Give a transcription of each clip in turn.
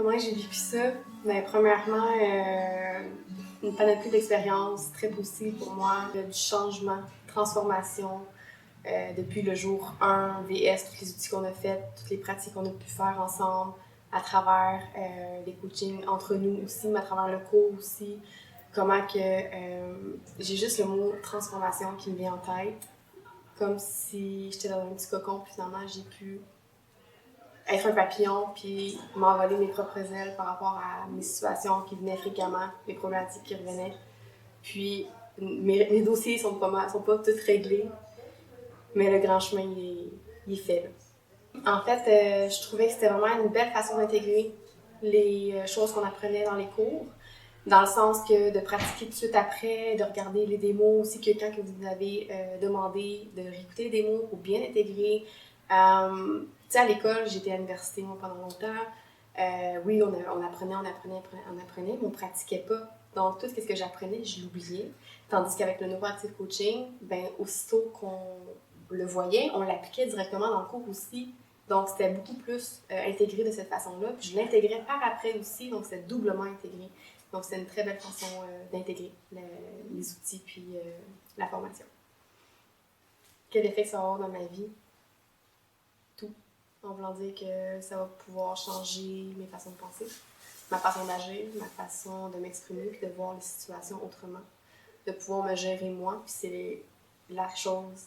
Comment j'ai vécu ça? Ben, premièrement, une panoplie d'expériences très positive pour moi, du changement, transformation, depuis le jour 1, VS, tous les outils qu'on a faits, toutes les pratiques qu'on a pu faire ensemble, à travers les coachings entre nous aussi, mais à travers le cours aussi. Comment que j'ai juste le mot transformation qui me vient en tête, comme si j'étais dans un petit cocon, puis finalement j'ai pu être un papillon, puis m'envoler mes propres ailes par rapport à mes situations qui venaient fréquemment, mes problématiques qui revenaient. Puis mes dossiers sont pas tous réglés, mais le grand chemin, il est fait. Là. En fait, je trouvais que c'était vraiment une belle façon d'intégrer les choses qu'on apprenait dans les cours, dans le sens que de pratiquer tout de suite après, de regarder les démos aussi, que quand que vous avez demandé de réécouter les démos pour bien intégrer. Tu sais, à l'école, j'étais à l'université moi, pendant longtemps. Oui, on apprenait, mais on pratiquait pas. Donc, tout ce que j'apprenais, je l'oubliais. Tandis qu'avec le Neuroactive Coaching, ben, aussitôt qu'on le voyait, on l'appliquait directement dans le cours aussi. Donc, c'était beaucoup plus intégré de cette façon-là. Puis, je l'intégrais par après aussi, donc c'était doublement intégré. Donc, c'est une très belle façon d'intégrer les outils puis la formation. Quel effet ça va avoir dans ma vie? Tout. En voulant dire que ça va pouvoir changer mes façons de penser, ma façon d'agir, ma façon de m'exprimer puis de voir les situations autrement. De pouvoir me gérer moi, puis c'est la chose,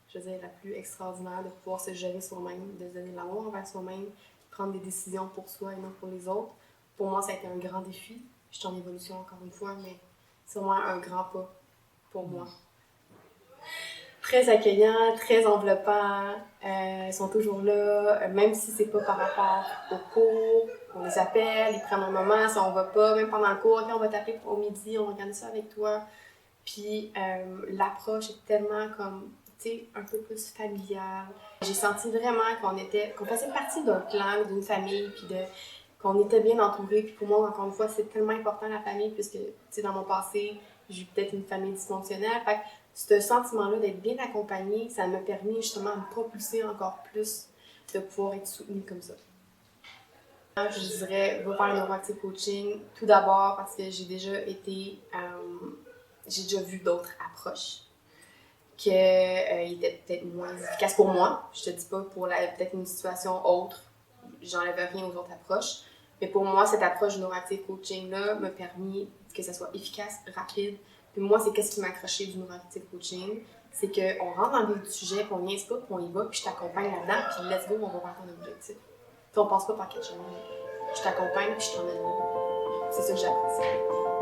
je veux dire, la plus extraordinaire, de pouvoir se gérer soi-même, de se donner l'amour envers soi-même, prendre des décisions pour soi et non pour les autres. Pour moi, ça a été un grand défi. Je suis en évolution encore une fois, mais c'est vraiment un grand pas pour moi. Très accueillants, très enveloppants, ils sont toujours là, même si c'est pas par rapport au cours, on les appelle, ils prennent un moment, si on va pas, même pendant le cours, quand on va t'appeler au midi, on va regarder ça avec toi. Puis l'approche est tellement comme, tu sais, un peu plus familiale. J'ai senti vraiment qu'on faisait partie d'un clan, d'une famille, puis qu'on était bien entourés. Puis pour moi, encore une fois, c'est tellement important la famille, puisque, tu sais, dans mon passé, j'ai eu peut-être une famille dysfonctionnelle. Fait que ce sentiment-là d'être bien accompagnée, ça m'a permis justement de me propulser encore plus, de pouvoir être soutenue comme ça. Je dirais, va faire le Neuroactive Coaching, tout d'abord parce que j'ai déjà vu d'autres approches qui étaient peut-être moins efficaces pour moi. Je te dis pas pour peut-être une situation autre, j'enlève rien aux autres approches. Mais pour moi, cette approche du Neuroactive Coaching-là m'a permis que ça soit efficace, rapide. Puis moi, c'est qu'est-ce qui m'a accroché du Neuroactive Coaching, c'est qu'on rentre dans le vif du sujet, qu'on niaise pas, puis on y va, puis je t'accompagne là-dedans, puis let's go, on va vers ton objectif. Puis on passe pas par quelque chose. Je t'accompagne, puis je t'emmène là. C'est ça que j'apprécie.